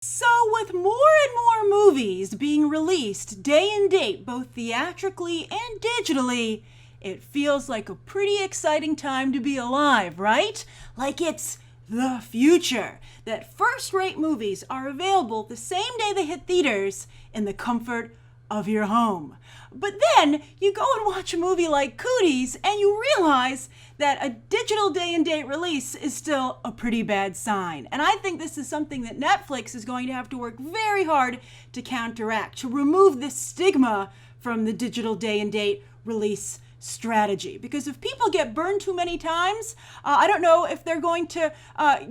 So, with more and more movies being released day and date, both theatrically and digitally, it feels like a pretty exciting time to be alive, right? Like it's the future. That first-rate movies are available the same day they hit theaters in the comfort of your home. But then you go and watch a movie like Cooties and you realize that a digital day and date release is still a pretty bad sign. And I think this is something that Netflix is going to have to work very hard to counteract, to remove this stigma from the digital day and date release strategy. Because if people get burned too many times, I don't know if they're going to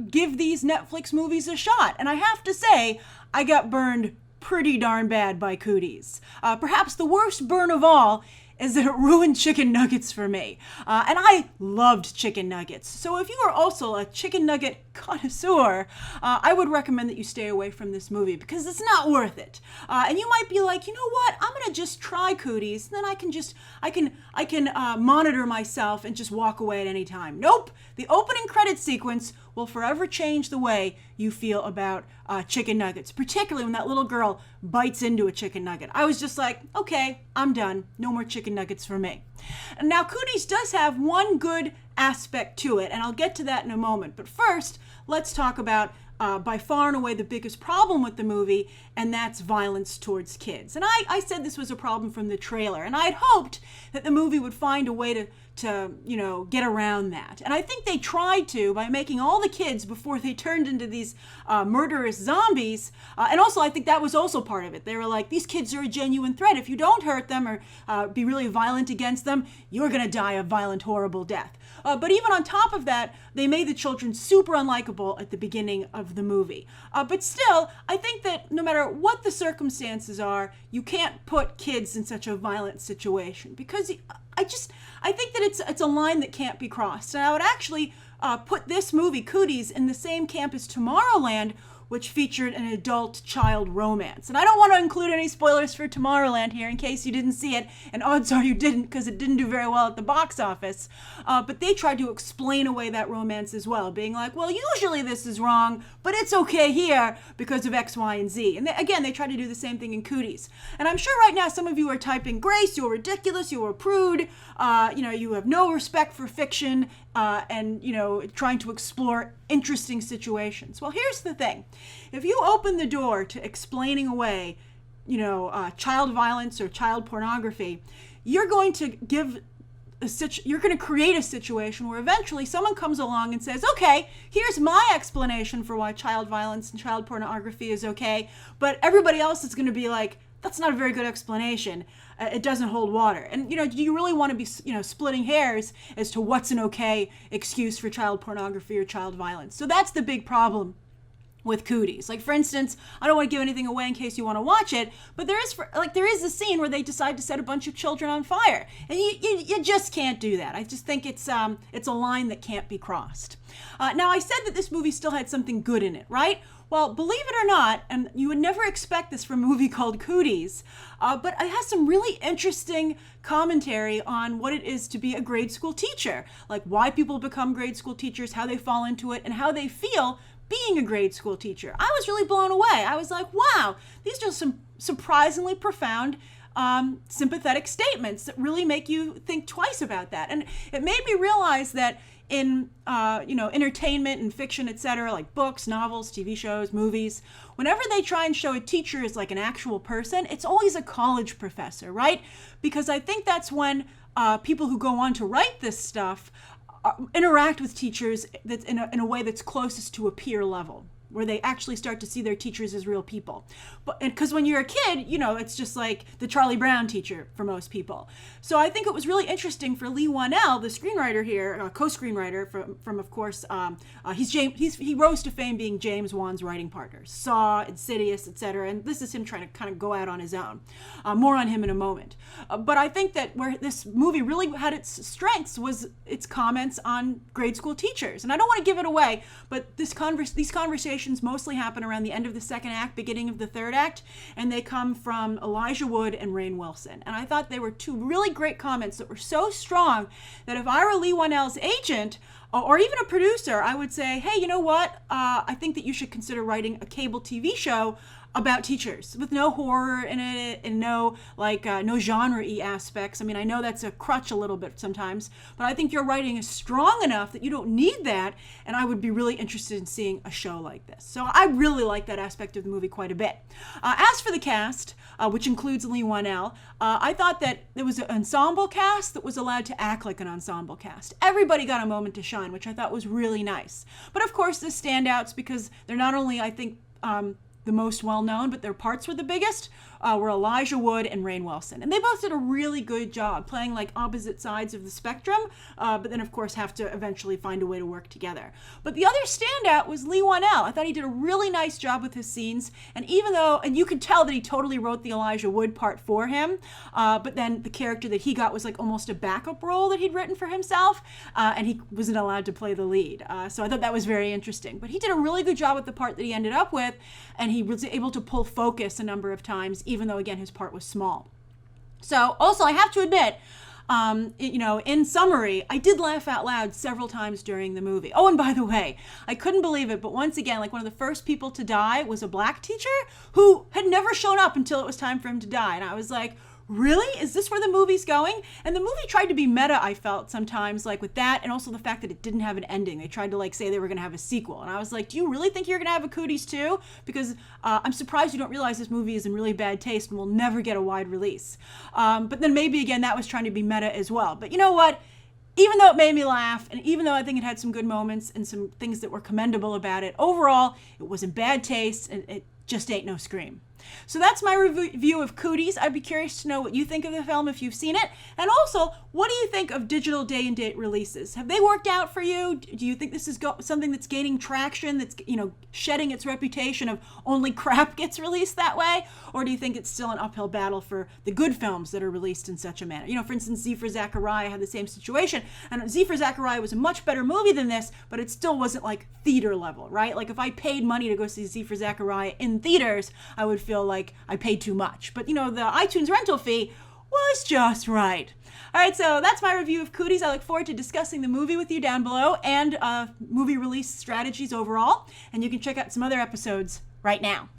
give these Netflix movies a shot. And I have to say, I got burned pretty darn bad by Cooties. Perhaps the worst burn of all is that it ruined chicken nuggets for me. And I loved chicken nuggets. So if you are also a chicken nugget connoisseur, I would recommend that you stay away from this movie because it's not worth it. And you might be like, you know what? I'm gonna just try Cooties, and then I can monitor myself and just walk away at any time. Nope. The opening credit sequence will forever change the way you feel about chicken nuggets, particularly when that little girl bites into a chicken nugget. I was just like, okay, I'm done. No more chicken nuggets for me. And now Cooties does have one good aspect to it, and I'll get to that in a moment. But first, let's talk about by far and away the biggest problem with the movie, and that's violence towards kids. And I said this was a problem from the trailer, and I had hoped that the movie would find a way to get around that. And I think they tried to by making all the kids, before they turned into these murderous zombies, and also I think that was also part of it. They were like, these kids are a genuine threat. If you don't hurt them or be really violent against them, you're going to die a violent, horrible death. But even on top of that, they made the children super unlikable at the beginning of the movie. But still, I think that no matter what the circumstances are, you can't put kids in such a violent situation because I think that it's a line that can't be crossed. And I would actually put this movie, Cooties, in the same camp as Tomorrowland, which featured an adult-child romance. And I don't want to include any spoilers for Tomorrowland here in case you didn't see it, and odds are you didn't because it didn't do very well at the box office. But they tried to explain away that romance as well, being like, well, usually this is wrong, but it's okay here because of X, Y, and Z. And they tried to do the same thing in Cooties. And I'm sure right now some of you are typing, Grace, you're ridiculous, you're a prude, you have no respect for fiction, and trying to explore interesting situations. Well, here's the thing. If you open the door to explaining away, child violence or child pornography, you're going to create a situation where eventually someone comes along and says, okay, here's my explanation for why child violence and child pornography is okay, but everybody else is going to be like, that's not a very good explanation. It doesn't hold water. And, do you really want to be, splitting hairs as to what's an okay excuse for child pornography or child violence? So that's the big problem with Cooties. Like, for instance, I don't want to give anything away in case you want to watch it, but there is a scene where they decide to set a bunch of children on fire. And you just can't do that. I just think it's a line that can't be crossed. Now, I said that this movie still had something good in it, right? Well, believe it or not, and you would never expect this from a movie called Cooties, but it has some really interesting commentary on what it is to be a grade school teacher, like why people become grade school teachers, how they fall into it, and how they feel being a grade school teacher. I was really blown away. I was like, wow, these are some surprisingly profound sympathetic statements that really make you think twice about that. And it made me realize that in entertainment and fiction, etc., like books, novels, TV shows, movies, whenever they try and show a teacher as like an actual person, it's always a college professor, right? Because I think that's when people who go on to write this stuff interact with teachers that's in a way that's closest to a peer level, where they actually start to see their teachers as real people. But because when you're a kid, it's just like the Charlie Brown teacher for most people. So I think it was really interesting for Leigh Whannel, the screenwriter here, co-screenwriter from of course, he rose to fame being James Wan's writing partner, Saw, Insidious, etc. And this is him trying to kind of go out on his own. More on him in a moment. But I think that where this movie really had its strengths was its comments on grade school teachers. And I don't want to give it away, but these conversations mostly happen around the end of the second act, beginning of the third act, and they come from Elijah Wood and Rainn Wilson. And I thought they were two really great comments that were so strong that if I were Leigh Whannel's agent, or even a producer, I would say, hey, you know what? I think that you should consider writing a cable TV show about teachers with no horror in it and no genre-y aspects. I mean, I know that's a crutch a little bit sometimes, but I think your writing is strong enough that you don't need that, and I would be really interested in seeing a show like this. So I really like that aspect of the movie quite a bit. As for the cast, which includes Leigh Whannel, I thought that there was an ensemble cast that was allowed to act like an ensemble cast. Everybody got a moment to shine, which I thought was really nice. But of course, the standouts, because they're not only, I think, the most well-known, but their parts were the biggest, were Elijah Wood and Rainn Wilson. And they both did a really good job playing like opposite sides of the spectrum, but then of course have to eventually find a way to work together. But the other standout was Leigh Whannel. I thought he did a really nice job with his scenes, and and you could tell that he totally wrote the Elijah Wood part for him, but then the character that he got was like almost a backup role that he'd written for himself, and he wasn't allowed to play the lead. So I thought that was very interesting. But he did a really good job with the part that he ended up with, and he was able to pull focus a number of times, even though, again, his part was small. So, also, I have to admit, in summary, I did laugh out loud several times during the movie. Oh, and by the way, I couldn't believe it, but once again, like one of the first people to die was a black teacher who had never shown up until it was time for him to die. And I was like, really? Is this where the movie's going? And the movie tried to be meta, I felt sometimes, like with that, and also the fact that it didn't have an ending. They tried to like say they were going to have a sequel. And I was like, do you really think you're going to have a Cooties 2? Because I'm surprised you don't realize this movie is in really bad taste and will never get a wide release. But then maybe, again, that was trying to be meta as well. But you know what? Even though it made me laugh, and even though I think it had some good moments and some things that were commendable about it, overall, it was in bad taste, and it just ain't no Scream. So that's my review of Cooties. I'd be curious to know what you think of the film if you've seen it. And also, what do you think of digital day-and-date releases? Have they worked out for you? Do you think this is something that's gaining traction, that's shedding its reputation of only crap gets released that way? Or do you think it's still an uphill battle for the good films that are released in such a manner? For instance, Z for Zachariah had the same situation. And Z for Zachariah was a much better movie than this, but it still wasn't like theater level, right? Like if I paid money to go see Z for Zachariah in theaters, I would feel like I paid too much. But the iTunes rental fee was just right. All right, so that's my review of Cooties. I look forward to discussing the movie with you down below and movie release strategies overall. And you can check out some other episodes right now.